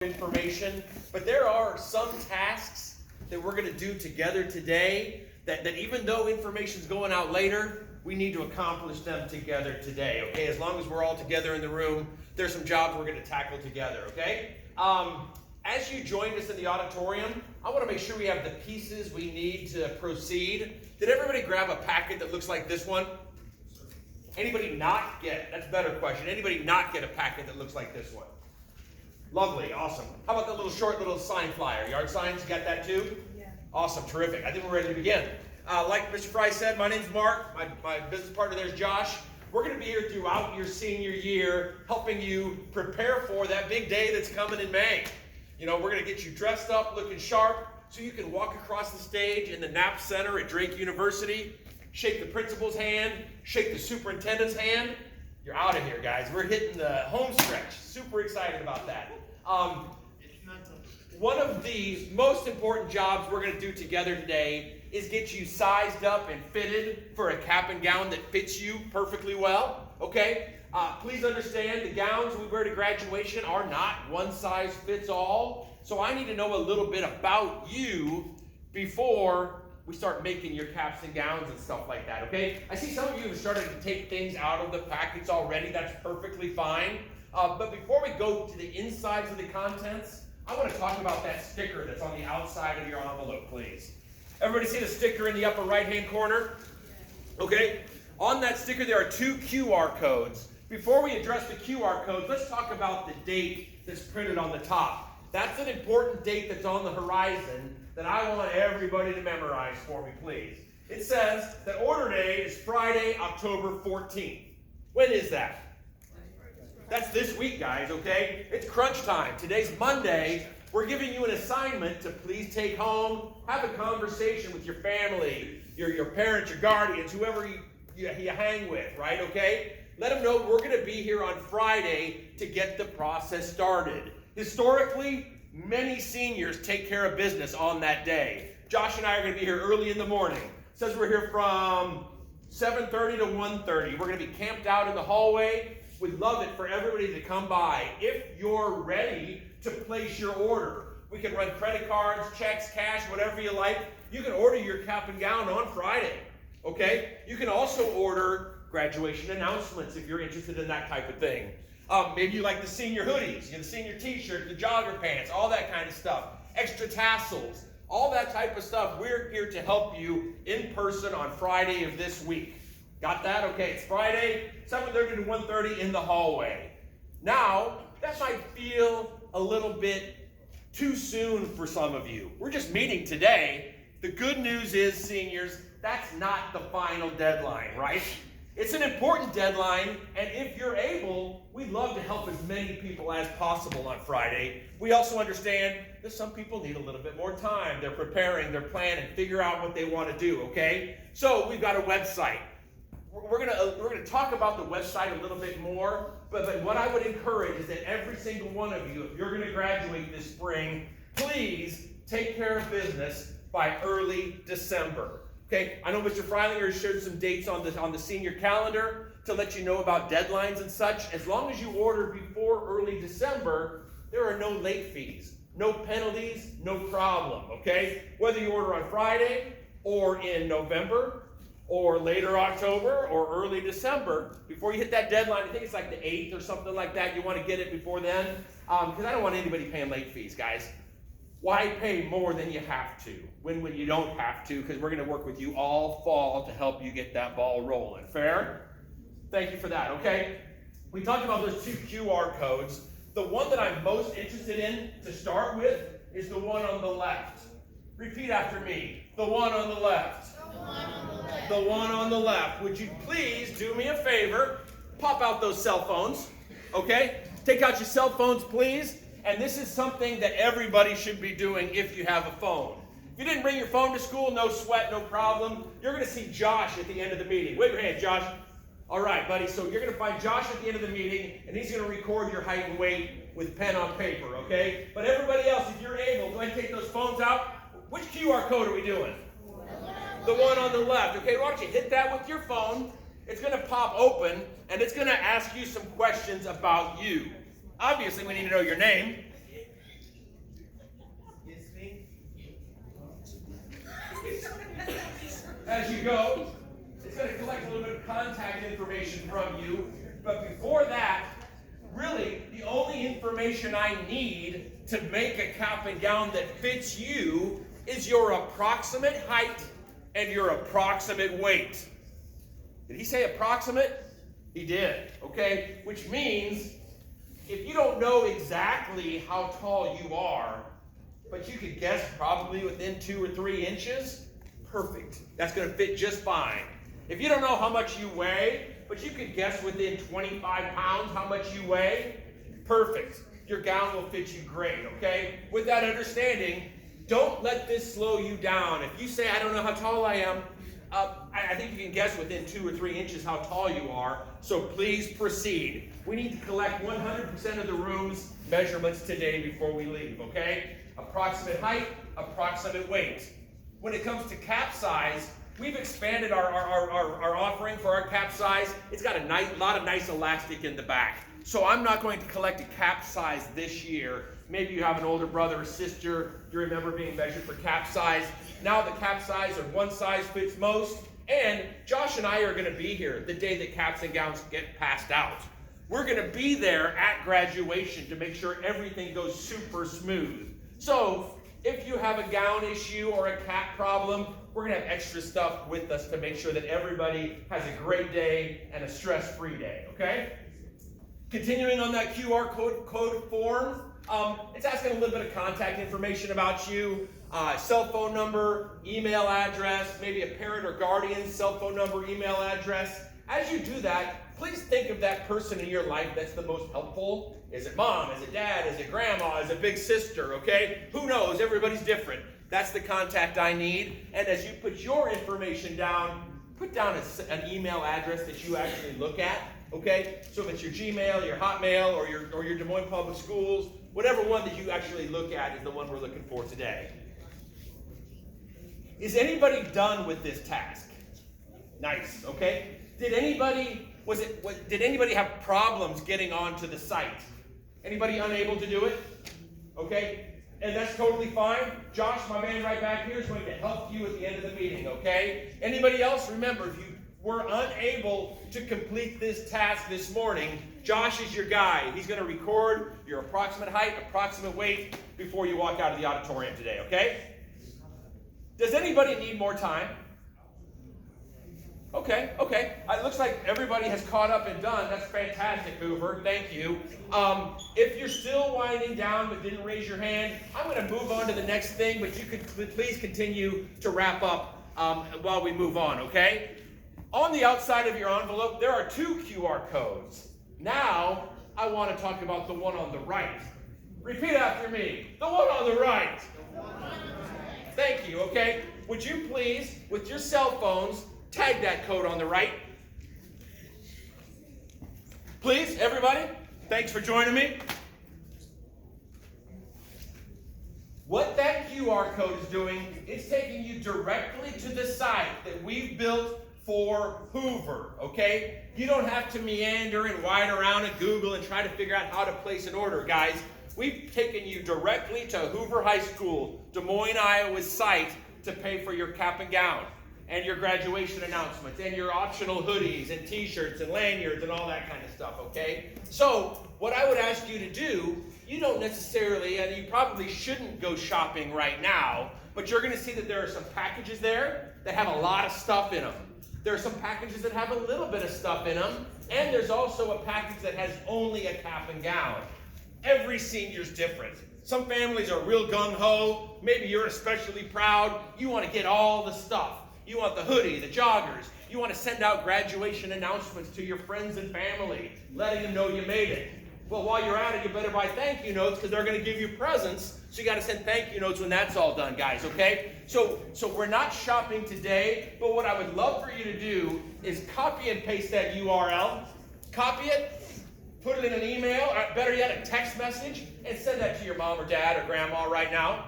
information, but there are some tasks that we're going to do together today that even though information's going out later, we need to accomplish them together today, okay? As long as we're all together in the room, there's some jobs we're going to tackle together, okay? As you joined us in the auditorium, I want to make sure we have the pieces we need to proceed. Did everybody grab a packet that looks like this one? Anybody not get, that's a better question, anybody not get a packet that looks like this one? Lovely, awesome. How about the little sign flyer? Yard signs, you got that too? Yeah. Awesome, terrific. I think we're ready to begin. Like Mr. Fry said, my name's Mark. My business partner there's Josh. We're going to be here throughout your senior year, helping you prepare for that big day that's coming in May. You know, we're going to get you dressed up, looking sharp, so you can walk across the stage in the Knapp Center at Drake University, shake the principal's hand, shake the superintendent's hand. You're out of here, guys. We're hitting the home stretch. Super excited about that. One of the most important jobs we're going to do together today is get you sized up and fitted for a cap and gown that fits you perfectly well, okay? Please understand the gowns we wear to graduation are not one size fits all, so I need to know a little bit about you before we start making your caps and gowns and stuff like that, okay? I see some of you have started to take things out of the packets already. That's perfectly fine. But before we go to the insides of the contents, I want to talk about that sticker that's on the outside of your envelope, please. Everybody see the sticker in the upper right-hand corner? Okay. On that sticker, there are two QR codes. Before we address the QR codes, let's talk about the date that's printed on the top. That's an important date that's on the horizon that I want everybody to memorize for me, please. It says that order day is Friday, October 14th. When is that? That's this week, guys, okay? It's crunch time. Today's Monday. We're giving you an assignment to please take home, have a conversation with your family, your parents, your guardians, whoever you hang with, right, okay? Let them know we're going to be here on Friday to get the process started. Historically, many seniors take care of business on that day. Josh and I are going to be here early in the morning. It says we're here from 7:30 to 1:30. We're going to be camped out in the hallway. We'd love it for everybody to come by. If you're ready to place your order, we can run credit cards, checks, cash, whatever you like. You can order your cap and gown on Friday, okay? You can also order graduation announcements if you're interested in that type of thing. Maybe you like the senior hoodies, the senior t-shirt, the jogger pants, all that kind of stuff. Extra tassels, all that type of stuff. We're here to help you in person on Friday of this week. Got that? Okay, it's Friday, 7:30 to 1:30 in the hallway. Now, that might feel a little bit too soon for some of you. We're just meeting today. The good news is, seniors, that's not the final deadline, right? It's an important deadline, and if you're able, we'd love to help as many people as possible on Friday. We also understand that some people need a little bit more time. They're preparing, they're planning, figure out what they want to do, okay? So we've got a website. We're gonna talk about the website a little bit more, but what I would encourage is that every single one of you, if you're gonna graduate this spring, please take care of business by early December. Okay, I know Mr. Freilinger shared some dates on the senior calendar to let you know about deadlines and such. As long as you order before early December, there are no late fees, no penalties, no problem, okay? Whether you order on Friday or in November or later October or early December, before you hit that deadline, I think it's like the 8th or something like that, you want to get it before then, because I don't want anybody paying late fees, guys. Why pay more than you have to when you don't have to, because we're going to work with you all fall to help you get that ball rolling. Fair? Thank you for that, okay? We talked about those two QR codes. The one that I'm most interested in to start with is the one on the left. Repeat after me. The one on the left. The one on the left. The one on the left. Would you please do me a favor? Pop out those cell phones, okay? Take out your cell phones, please. And this is something that everybody should be doing if you have a phone. If you didn't bring your phone to school, no sweat, no problem. You're going to see Josh at the end of the meeting. Wave your hand, Josh. All right, buddy. So you're going to find Josh at the end of the meeting, and he's going to record your height and weight with pen on paper, okay? But everybody else, if you're able, go ahead and take those phones out. Which QR code are we doing? The one on the left. Okay, why don't you hit that with your phone. It's going to pop open, and it's going to ask you some questions about you. Obviously, we need to know your name. information I need to make a cap and gown that fits you is your approximate height and your approximate weight. Did he say approximate? He did, okay? Which means if you don't know exactly how tall you are, but you could guess probably within 2 or 3 inches, perfect. That's going to fit just fine. If you don't know how much you weigh, but you could guess within 25 pounds how much you weigh, perfect. Your gown will fit you great, okay? With that understanding, don't let this slow you down. If you say, I don't know how tall I am, I think you can guess within 2 or 3 inches how tall you are, so please proceed. We need to collect 100% of the room's measurements today before we leave, okay? Approximate height, approximate weight. When it comes to cap size, we've expanded our offering for our cap size. It's got a lot of nice elastic in the back. So I'm not going to collect a cap size this year. Maybe you have an older brother or sister, you remember being measured for cap size. Now the cap size or one size fits most. And Josh and I are going to be here the day that caps and gowns get passed out. We're going to be there at graduation to make sure everything goes super smooth. So if you have a gown issue or a cap problem, we're going to have extra stuff with us to make sure that everybody has a great day and a stress-free day, okay? Continuing on that QR code form, it's asking a little bit of contact information about you, cell phone number, email address, maybe a parent or guardian's cell phone number, email address. As you do that, please think of that person in your life that's the most helpful. Is it mom? Is it dad? Is it grandma? Is it big sister? Okay? Who knows? Everybody's different. That's the contact I need. And as you put your information down, put down an email address that you actually look at. Okay? So if it's your Gmail, your Hotmail, or your Des Moines Public Schools, whatever one that you actually look at is the one we're looking for today. Is anybody done with this task? Nice. Okay? Did anybody have problems getting onto the site? Anybody unable to do it? Okay? And that's totally fine. Josh, my man right back here, is going to help you at the end of the meeting, okay? Anybody else? Remember, if you were unable to complete this task this morning, Josh is your guy. He's going to record your approximate height, approximate weight before you walk out of the auditorium today, okay? Does anybody need more time? Okay. It looks like everybody has caught up and done. That's fantastic, Hoover. Thank you. If you're still winding down but didn't raise your hand, I'm going to move on to the next thing, but you could please continue to wrap up while we move on, okay? On the outside of your envelope, there are 2 QR codes. Now, I want to talk about the one on the right. Repeat after me. The one on the right. Thank you, okay? Would you please, with your cell phones, tag that code on the right? Please, everybody. Thanks for joining me. What that QR code is doing, it's taking you directly to the site that we've built for Hoover, okay? You don't have to meander and whine around and Google and try to figure out how to place an order, guys. We've taken you directly to Hoover High School, Des Moines, Iowa's site to pay for your cap and gown and your graduation announcements and your optional hoodies and t-shirts and lanyards and all that kind of stuff, okay? So what I would ask you to do, you don't necessarily, and you probably shouldn't go shopping right now, but you're going to see that there are some packages there that have a lot of stuff in them. There are some packages that have a little bit of stuff in them, and there's also a package that has only a cap and gown. Every senior's different. Some families are real gung-ho. Maybe you're especially proud. You want to get all the stuff. You want the hoodie, the joggers. You want to send out graduation announcements to your friends and family, letting them know you made it. Well, while you're at it, you better buy thank you notes because they're going to give you presents. So you got to send thank you notes when that's all done, guys, okay? So we're not shopping today, but what I would love for you to do is copy and paste that URL. Copy it, put it in an email, or better yet, a text message, and send that to your mom or dad or grandma right now.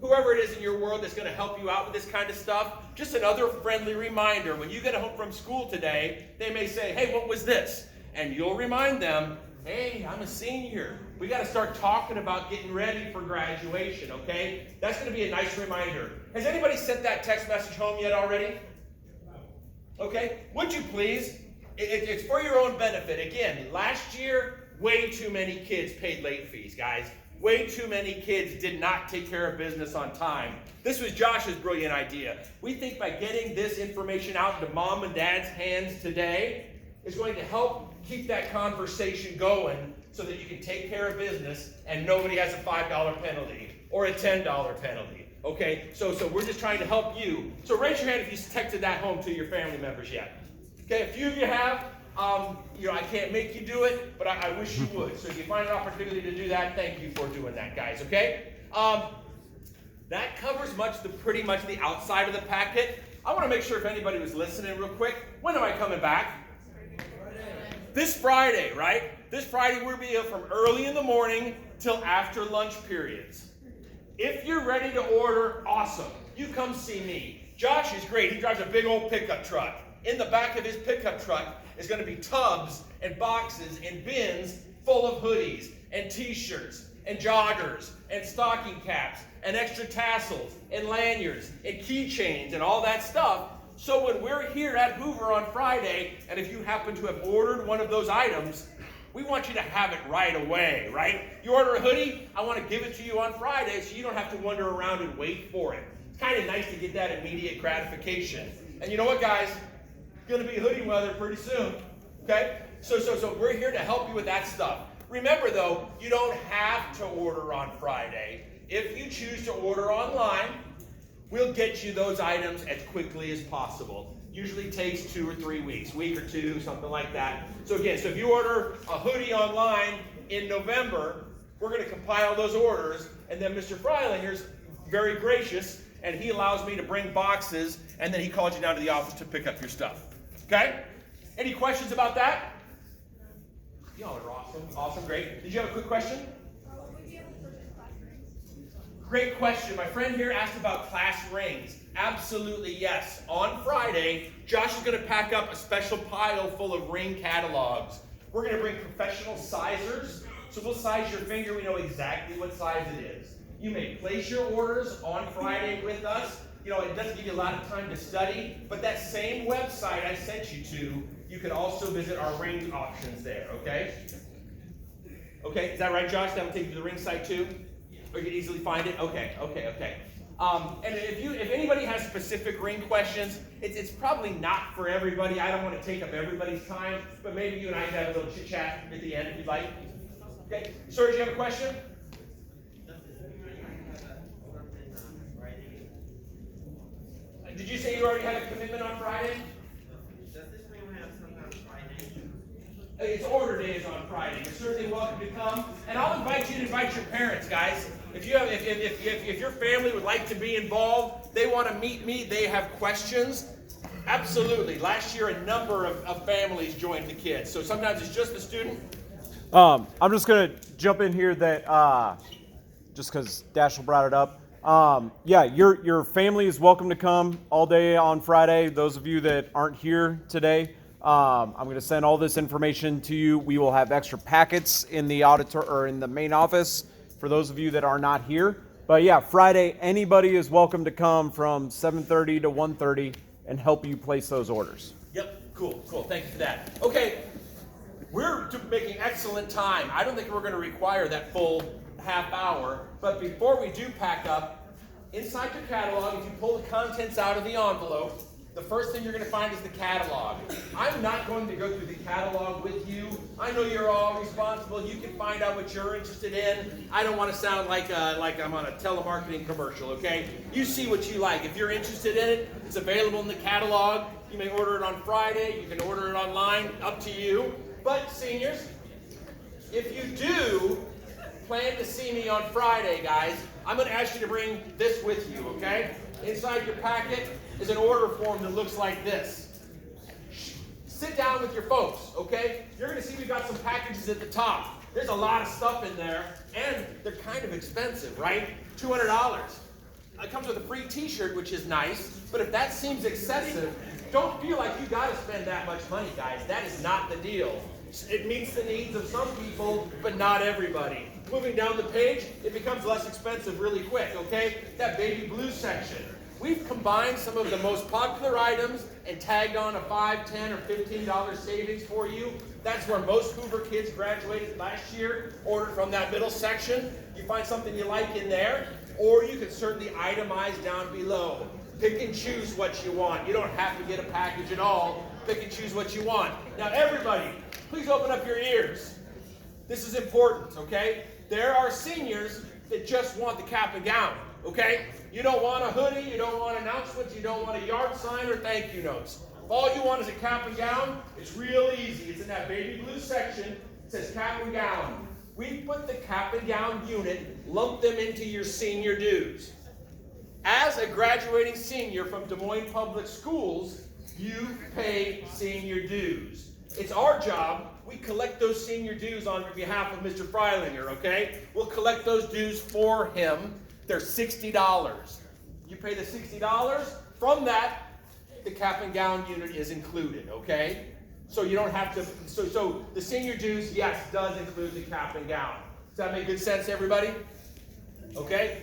Whoever it is in your world that's going to help you out with this kind of stuff, just another friendly reminder. When you get home from school today, they may say, hey, what was this? And you'll remind them, hey, I'm a senior. We got to start talking about getting ready for graduation, okay? That's going to be a nice reminder. Has anybody sent that text message home yet already? Okay, would you please? It's for your own benefit. Again, last year, Way too many kids paid late fees, guys. Way too many kids did not take care of business on time. This was Josh's brilliant idea. We think by getting this information out into mom and dad's hands today is going to help keep that conversation going so that you can take care of business and nobody has a $5 penalty or a $10 penalty. Okay, so we're just trying to help you. So raise your hand if you texted that home to your family members yet. Okay, a few of you have. I can't make you do it, but I wish you would. So if you find an opportunity to do that, thank you for doing that, guys, okay? That covers pretty much the outside of the packet. I want to make sure if anybody was listening real quick. When am I coming back? This Friday, right? This Friday we'll be here from early in the morning till after lunch periods. If you're ready to order, awesome. You come see me. Josh is great. He drives a big old pickup truck. In the back of his pickup truck is going to be tubs and boxes and bins full of hoodies and t-shirts and joggers and stocking caps and extra tassels and lanyards and keychains and all that stuff. So when we're here at Hoover on Friday, and if you happen to have ordered one of those items, we want you to have it right away, right? You order a hoodie, I want to give it to you on Friday so you don't have to wander around and wait for it. It's kind of nice to get that immediate gratification. And you know what, guys? It's going to be hoodie weather pretty soon, okay? So we're here to help you with that stuff. Remember, though, you don't have to order on Friday. If you choose to order online, we'll get you those items as quickly as possible. Usually takes 2 or 3 weeks, week or two, something like that. So again, if you order a hoodie online in November, we're going to compile those orders, and then Mr. Freilinger's very gracious, and he allows me to bring boxes, and then he calls you down to the office to pick up your stuff. Okay? Any questions about that? Y'all are awesome. Awesome, great. Did you have a quick question? Great question. My friend here asked about class rings. Absolutely yes. On Friday, Josh is going to pack up a special pile full of ring catalogs. We're going to bring professional sizers. So we'll size your finger. We know exactly what size it is. You may place your orders on Friday with us. It doesn't give you a lot of time to study, but that same website I sent you to, you can also visit our ring options there, okay? Okay, is that right, Josh? That will take you to the ring site too? Or you can easily find it? Okay. And if anybody has specific ring questions, it's probably not for everybody. I don't want to take up everybody's time, but maybe you and I can have a little chit chat at the end if you'd like. Okay, sir, do you have a question? Did you say you already had a commitment on Friday? Does this ring have something on Friday? Its order day is on Friday. You're certainly welcome to come, and I'll invite you to invite your parents, guys. If your family would like to be involved, they want to meet me, they have questions, absolutely. Last year, a number of families joined the kids, so sometimes it's just the student. I'm just going to jump in here that, just because Dashel brought it up. Your family is welcome to come all day on Friday. Those of you that aren't here today, I'm going to send all this information to you. We will have extra packets in the in the main office for those of you that are not here. But yeah, Friday, anybody is welcome to come from 7:30 to 1:30 and help you place those orders. Yep, cool. Thank you for that. Okay, we're making excellent time. I don't think we're going to require that full half hour, but before we do pack up, inside your catalog, if you pull the contents out of the envelope, the first thing you're going to find is the catalog. I'm not going to go through the catalog with you. I know you're all responsible. You can find out what you're interested in. I don't want to sound like I'm on a telemarketing commercial, okay? You see what you like. If you're interested in it, it's available in the catalog. You may order it on Friday. You can order it online. Up to you. But seniors, if you do plan to see me on Friday, guys, I'm going to ask you to bring this with you, okay? Inside your packet is an order form that looks like this. Sit down with your folks, okay? You're going to see we've got some packages at the top. There's a lot of stuff in there, and they're kind of expensive, right? $200. It comes with a free t-shirt, which is nice, but if that seems excessive, don't feel like you got to spend that much money, guys. That is not the deal. It meets the needs of some people, but not everybody. Moving down the page, it becomes less expensive really quick, okay? That baby blue section. We've combined some of the most popular items and tagged on a $5, $10, or $15 savings for you. That's where most Hoover kids graduated last year. Ordered from that middle section. You find something you like in there, or you can certainly itemize down below. Pick and choose what you want. You don't have to get a package at all. Pick and choose what you want. Now everybody, please open up your ears. This is important, okay? There are seniors that just want the cap and gown, okay? You don't want a hoodie, you don't want announcements, you don't want a yard sign or thank you notes. If all you want is a cap and gown, it's real easy. It's in that baby blue section. It says cap and gown. We put the cap and gown unit, lump them into your senior dues. As a graduating senior from Des Moines Public Schools, you pay senior dues. It's our job. We collect those senior dues on behalf of Mr. Freilinger, okay? We'll collect those dues for him. They're $60. You pay the $60. From that, the cap and gown unit is included, okay? So you don't have to, so the senior dues, yes, does include the cap and gown. Does that make good sense, everybody? Okay?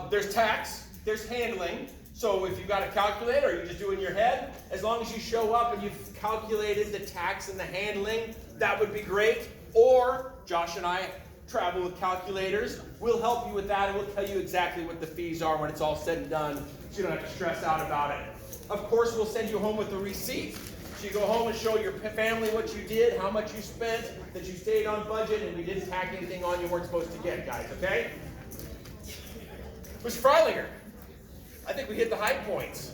There's tax, there's handling. So if you've got a calculator or you just do it in your head, as long as you show up and you've calculated the tax and the handling, that would be great. Or Josh and I travel with calculators. We'll help you with that, and we'll tell you exactly what the fees are when it's all said and done, so you don't have to stress out about it. Of course, we'll send you home with a receipt. So you go home and show your family what you did, how much you spent, that you stayed on budget, and we didn't tack anything on you weren't supposed to get, guys, okay? Mr. Freilinger, I think we hit the high points.